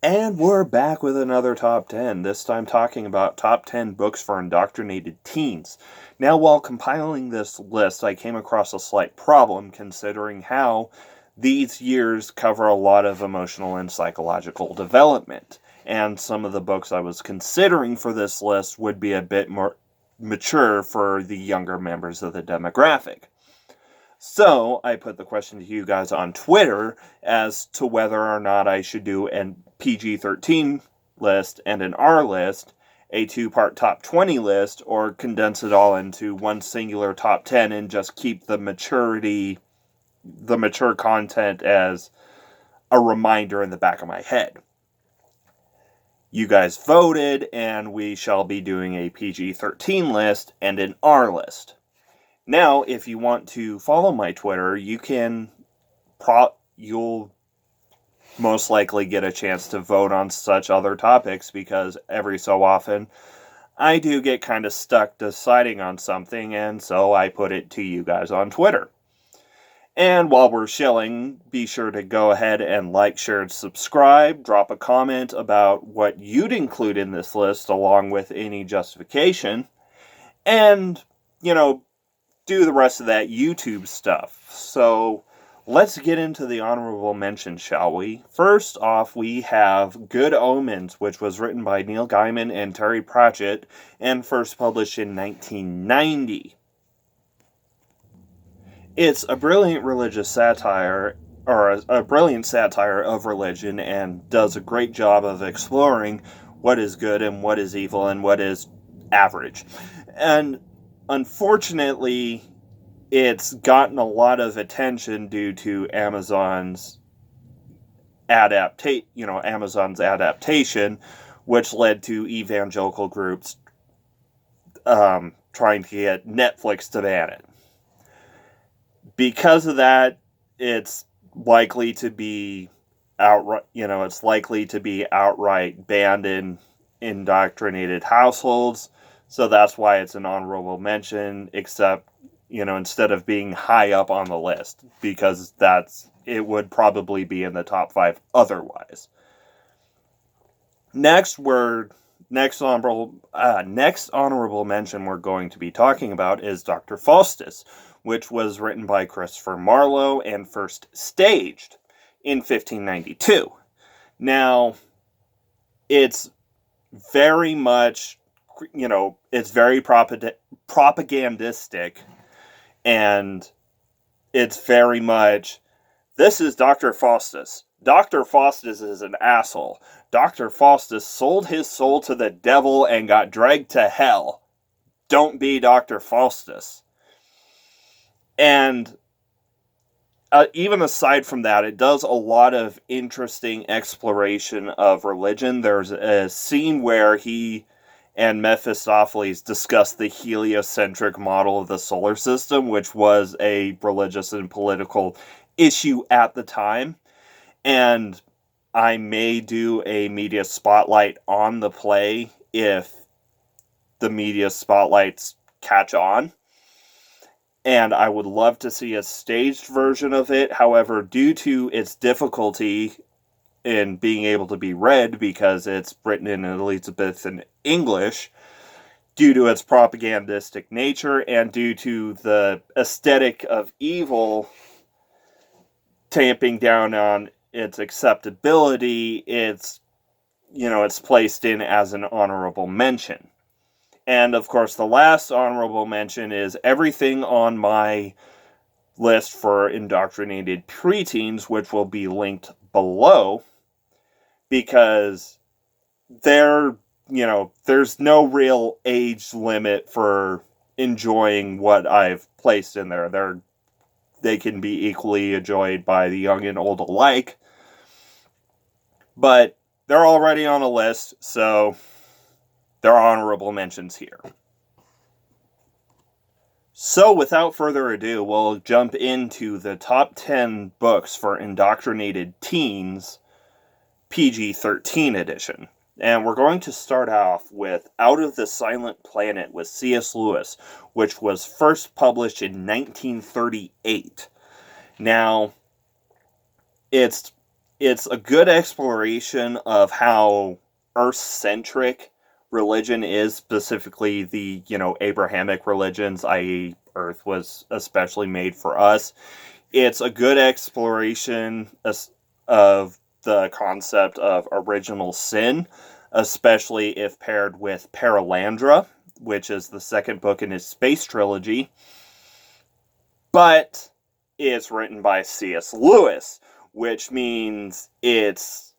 And we're back with another top 10, this time talking about top 10 books for indoctrinated teens. Now, while compiling this list, I came across a slight problem considering how these years cover a lot of emotional and psychological development. And some of the books I was considering for this list would be a bit more mature for the younger members of the demographic. So, I put the question to you guys on Twitter as to whether or not I should do a PG-13 list and an R list, a two-part top 20 list, or condense it all into one singular top 10 and just keep the mature content as a reminder in the back of my head. You guys voted, and we shall be doing a PG-13 list and an R list. Now, if you want to follow my Twitter, you'll most likely get a chance to vote on such other topics, because every so often I do get kind of stuck deciding on something, and so I put it to you guys on Twitter. And while we're shilling, be sure to go ahead and like, share, and subscribe. Drop a comment about what you'd include in this list along with any justification. And, do the rest of that YouTube stuff. So, let's get into the honorable mentions, shall we? First off, we have Good Omens, which was written by Neil Gaiman and Terry Pratchett, and first published in 1990. It's a brilliant religious satire, or a brilliant satire of religion, and does a great job of exploring what is good and what is evil and what is average. And unfortunately, it's gotten a lot of attention due to Amazon's adaptation, which led to evangelical groups trying to get Netflix to ban it. Because of that, it's likely to be outright banned in indoctrinated households. So that's why it's an honorable mention, except, instead of being high up on the list, because it would probably be in the top 5 otherwise. Next honorable mention we're going to be talking about is Dr. Faustus, which was written by Christopher Marlowe and first staged in 1592. Now, it's very much, it's very propagandistic, and it's very much, this is Dr. Faustus. Dr. Faustus is an asshole. Dr. Faustus sold his soul to the devil and got dragged to hell. Don't be Dr. Faustus. And even aside from that, it does a lot of interesting exploration of religion. There's a scene where he and Mephistopheles discuss the heliocentric model of the solar system, which was a religious and political issue at the time. And I may do a media spotlight on the play if the media spotlights catch on. And I would love to see a staged version of it. However, due to its difficulty in being able to be read, because it's written in Elizabethan English, due to its propagandistic nature and due to the aesthetic of evil tamping down on its acceptability, it's placed in as an honorable mention. And, of course, the last honorable mention is everything on my list for indoctrinated preteens, which will be linked below, because there's no real age limit for enjoying what I've placed in there. They can be equally enjoyed by the young and old alike, but they're already on a list, so there are honorable mentions here. So, without further ado, we'll jump into the top 10 books for indoctrinated teens, PG-13 edition. And we're going to start off with Out of the Silent Planet with C.S. Lewis, which was first published in 1938. Now, it's it's a good exploration of how Earth-centric religion is, specifically the, Abrahamic religions, i.e. Earth was especially made for us. It's a good exploration of the concept of original sin, especially if paired with Paralandra, which is the second book in his space trilogy. But it's written by C.S. Lewis, which means it's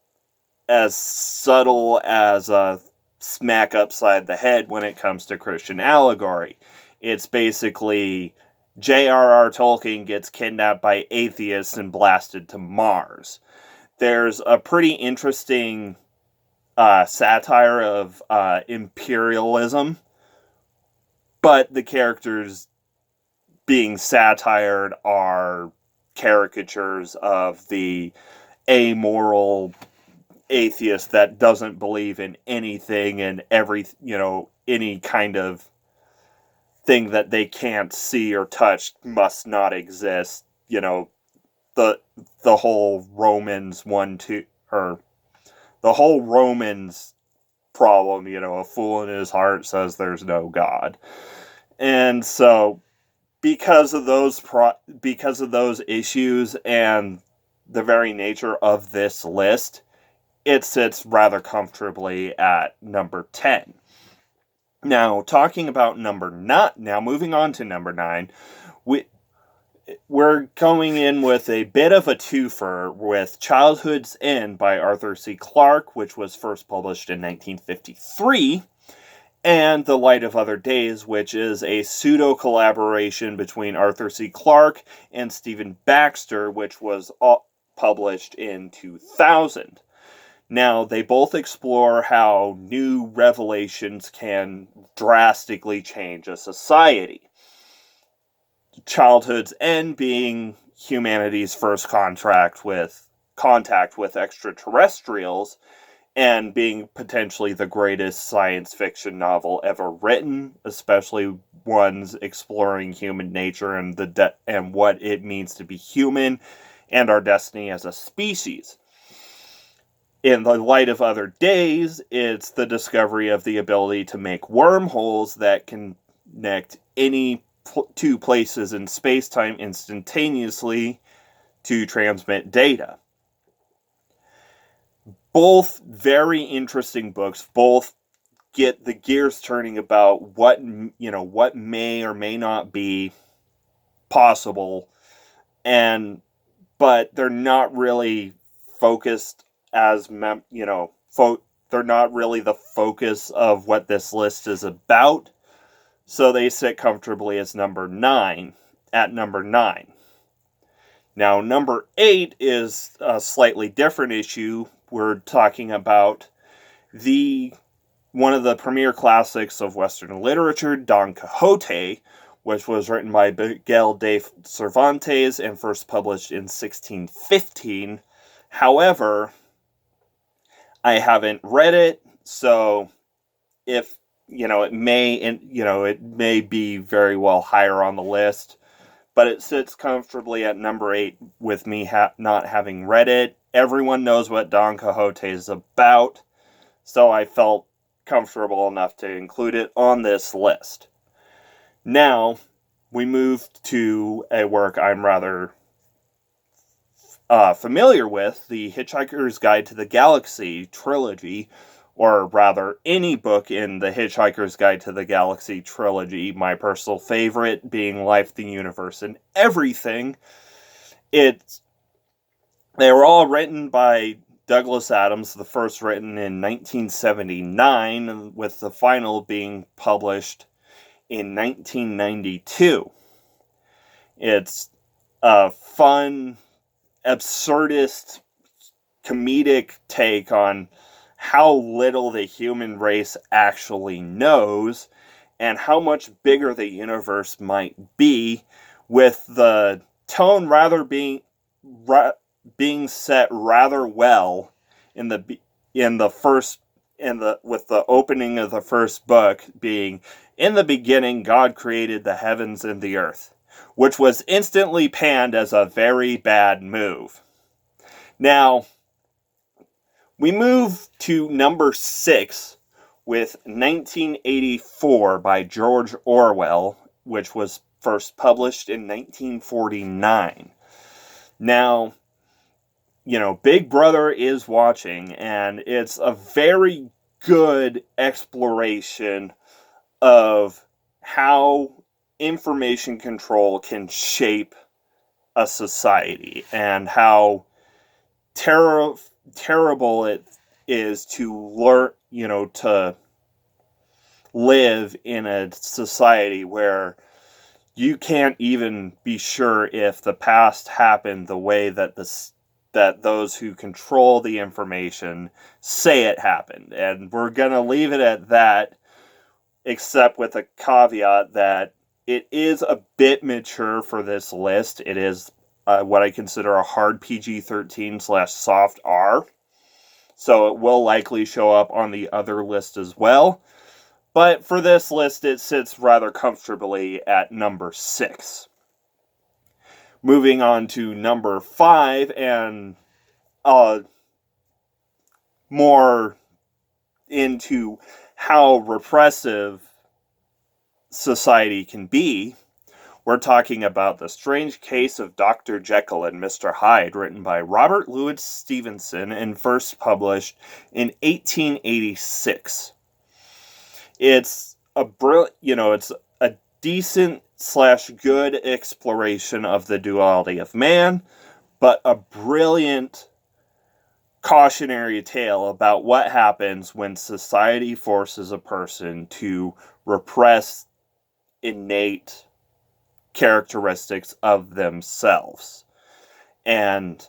as subtle as a smack upside the head when it comes to Christian allegory. It's basically J.R.R. Tolkien gets kidnapped by atheists and blasted to Mars. There's a pretty interesting satire of imperialism, but the characters being satired are caricatures of the amoral atheist that doesn't believe in anything and any kind of thing that they can't see or touch must not exist. The whole Romans 1-2, or the whole Romans problem, a fool in his heart says there's no God. And so because of those issues and the very nature of this list, it sits rather comfortably at number 10. Now, talking about moving on to number 9, we're going in with a bit of a twofer with Childhood's End by Arthur C. Clarke, which was first published in 1953, and The Light of Other Days, which is a pseudo-collaboration between Arthur C. Clarke and Stephen Baxter, which was published in 2000. Now, they both explore how new revelations can drastically change a society. Childhood's End being humanity's first contact with extraterrestrials, and being potentially the greatest science fiction novel ever written, especially ones exploring human nature and and what it means to be human and our destiny as a species. In The Light of Other Days, it's the discovery of the ability to make wormholes that can connect any two places in space-time instantaneously to transmit data. Both very interesting books. Both get the gears turning about what may or may not be possible, but they're not really focused as they're not really the focus of what this list is about. So they sit comfortably as number 9. Now, number 8 is a slightly different issue. We're talking about one of the premier classics of Western literature, Don Quixote, which was written by Miguel de Cervantes and first published in 1615. However, I haven't read it, so if it may be very well higher on the list, but it sits comfortably at number 8 with me not having read it. Everyone knows what Don Quixote is about, so I felt comfortable enough to include it on this list. Now, we move to a work I'm rather familiar with, the Hitchhiker's Guide to the Galaxy trilogy, or rather, any book in the Hitchhiker's Guide to the Galaxy trilogy, my personal favorite being Life, the Universe, and Everything. They were all written by Douglas Adams, the first written in 1979, with the final being published in 1992. It's a fun, absurdist, comedic take on how little the human race actually knows and how much bigger the universe might be, with the tone rather being set rather well with the opening of the first book being, "In the beginning God created the heavens and the earth," which was instantly panned as a very bad move. Now, We move to number 6 with 1984 by George Orwell, which was first published in 1949. Now, Big Brother is watching, and it's a very good exploration of how information control can shape a society and how terrible it is to learn, to live in a society where you can't even be sure if the past happened the way that that those who control the information say it happened. And we're going to leave it at that, except with a caveat that it is a bit mature for this list. It is what I consider a hard PG-13/soft R. So it will likely show up on the other list as well. But for this list, it sits rather comfortably at number 6. Moving on to number 5, and more into how repressive society can be, we're talking about The Strange Case of Dr. Jekyll and Mr. Hyde, written by Robert Louis Stevenson and first published in 1886. It's it's a decent/good exploration of the duality of man, but a brilliant cautionary tale about what happens when society forces a person to repress innate characteristics of themselves. And,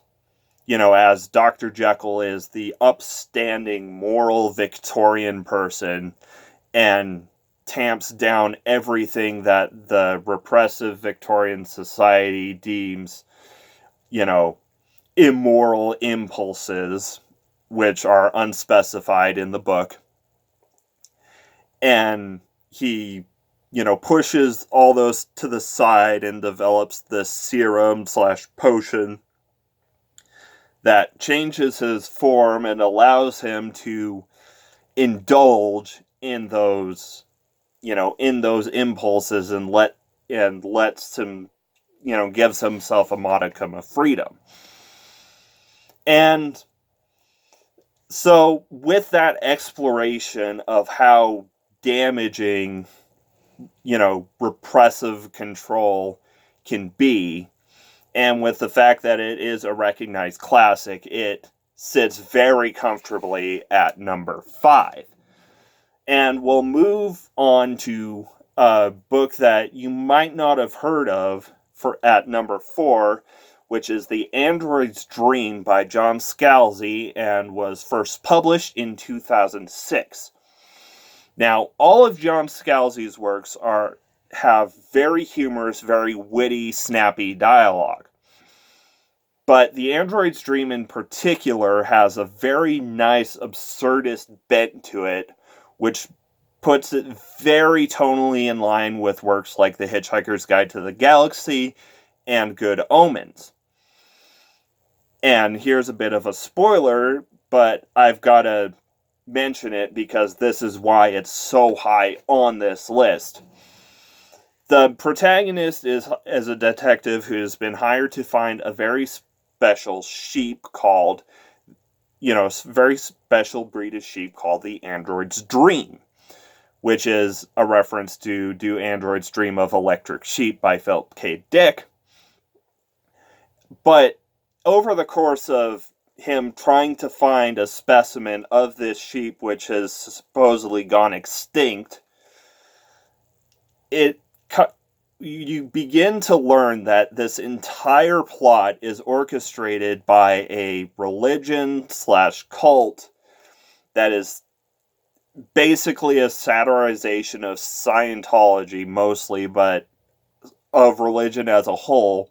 as Dr. Jekyll is the upstanding, moral, Victorian person and tamps down everything that the repressive Victorian society deems, immoral impulses, which are unspecified in the book. And he, pushes all those to the side and develops this serum/potion that changes his form and allows him to indulge in those, impulses and lets him, gives himself a modicum of freedom. And so with that exploration of how damaging, repressive control can be, and with the fact that it is a recognized classic, it sits very comfortably at number 5. And we'll move on to a book that you might not have heard of at number 4, which is The Android's Dream by John Scalzi, and was first published in 2006. Now, all of John Scalzi's works have very humorous, very witty, snappy dialogue. But The Android's Dream in particular has a very nice absurdist bent to it, which puts it very tonally in line with works like The Hitchhiker's Guide to the Galaxy and Good Omens. And here's a bit of a spoiler, but I've got to mention it because this is why it's so high on this list. The protagonist is a detective who has been hired to find a very special sheep called, very special breed of sheep called the Android's Dream, which is a reference to Do Androids Dream of Electric Sheep by Philip K. Dick. But over the course of him trying to find a specimen of this sheep, which has supposedly gone extinct, you begin to learn that this entire plot is orchestrated by a religion/cult that is basically a satirization of Scientology mostly, but of religion as a whole,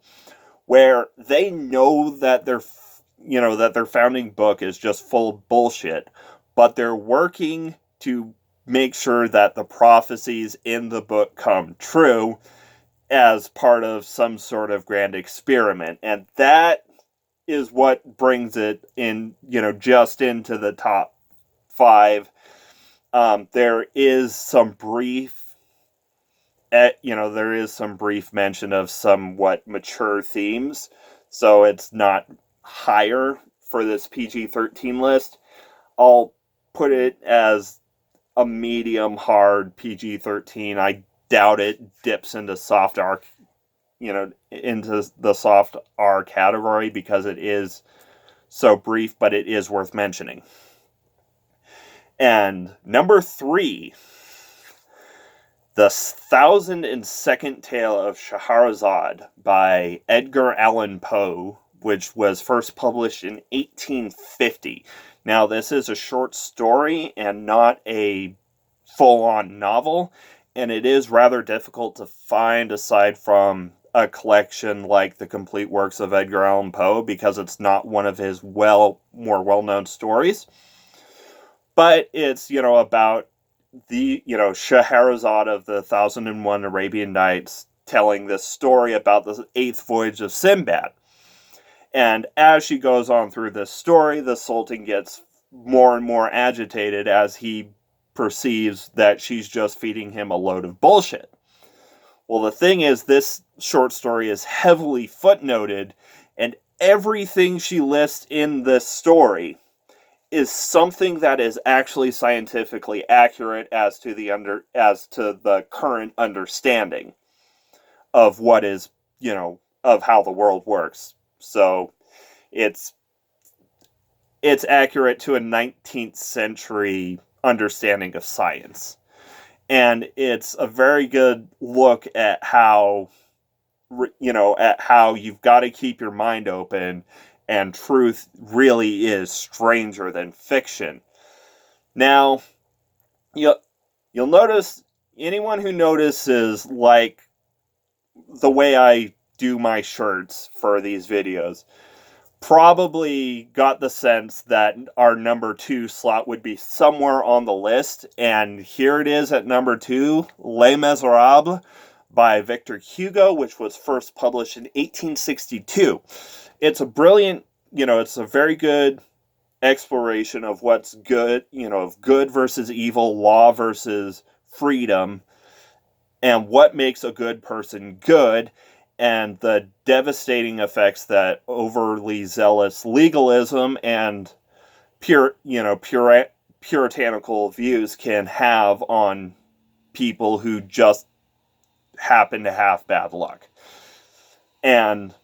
where they know that their founding book is just full of bullshit, but they're working to make sure that the prophecies in the book come true as part of some sort of grand experiment. And that is what brings it in, just into the top 5. There is some brief mention of somewhat mature themes, so it's not higher for this PG-13 list. I'll put it as a medium hard PG-13. I doubt it dips into soft R, into the soft R category because it is so brief, but it is worth mentioning. And number 3, The 1002nd Tale of Scheherazade by Edgar Allan Poe, which was first published in 1850. Now, this is a short story and not a full-on novel, and it is rather difficult to find aside from a collection like the complete works of Edgar Allan Poe, because it's not one of his more well-known stories. But it's, about the, Scheherazade of the 1001 Arabian Nights telling this story about the 8th voyage of Sinbad. And as she goes on through this story, the Sultan gets more and more agitated as he perceives that she's just feeding him a load of bullshit. Well, the thing is, this short story is heavily footnoted, and everything she lists in this story is something that is actually scientifically accurate as to the current understanding of what is, of how the world works. So it's accurate to a 19th century understanding of science. And it's a very good look at how, you've got to keep your mind open, and truth really is stranger than fiction. Now, you'll notice, anyone who notices, like, the way I do my shirts for these videos, probably got the sense that our number 2 slot would be somewhere on the list, and here it is at number 2, Les Miserables by Victor Hugo, which was first published in 1862. It's a brilliant, it's a very good exploration of what's good, of good versus evil, law versus freedom, and what makes a good person good, and the devastating effects that overly zealous legalism and puritanical views can have on people who just happen to have bad luck. And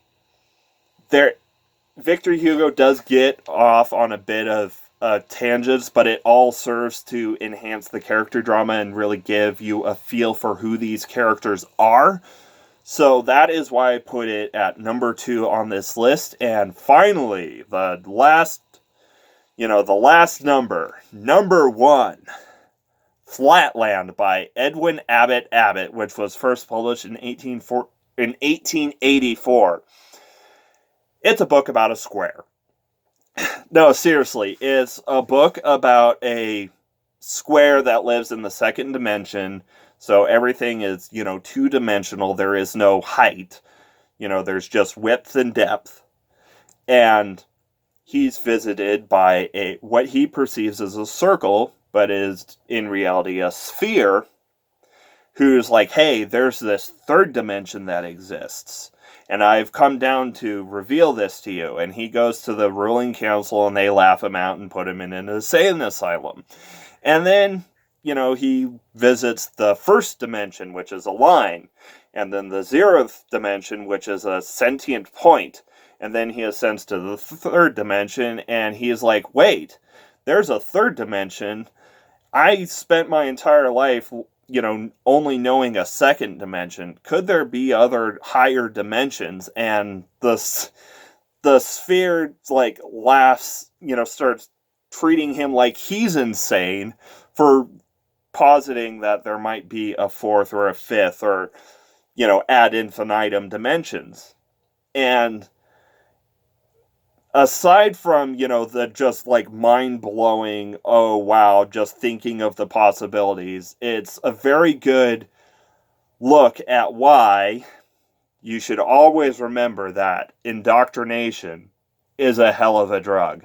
Victor Hugo does get off on a bit of tangents, but it all serves to enhance the character drama and really give you a feel for who these characters are. So that is why I put it at number 2 on this list. And finally, the last number 1, Flatland by Edwin Abbott Abbott, which was first published in 1884. It's a book about a square. No, seriously, it's a book about a square that lives in the second dimension. So everything is, 2-dimensional. There is no height. There's just width and depth. And he's visited by what he perceives as a circle, but is in reality a sphere, who's like, hey, there's this third dimension that exists, and I've come down to reveal this to you. And he goes to the ruling council, and they laugh him out and put him in an insane asylum. And then, he visits the first dimension, which is a line, and then the 0th dimension, which is a sentient point. And then he ascends to the 3rd dimension, and he's like, wait, there's a 3rd dimension. I spent my entire life, only knowing a 2nd dimension. Could there be other higher dimensions? And the sphere, laughs, starts treating him like he's insane for positing that there might be a 4th or a 5th or, ad infinitum dimensions. And aside from, the just mind-blowing, oh wow, just thinking of the possibilities, it's a very good look at why you should always remember that indoctrination is a hell of a drug.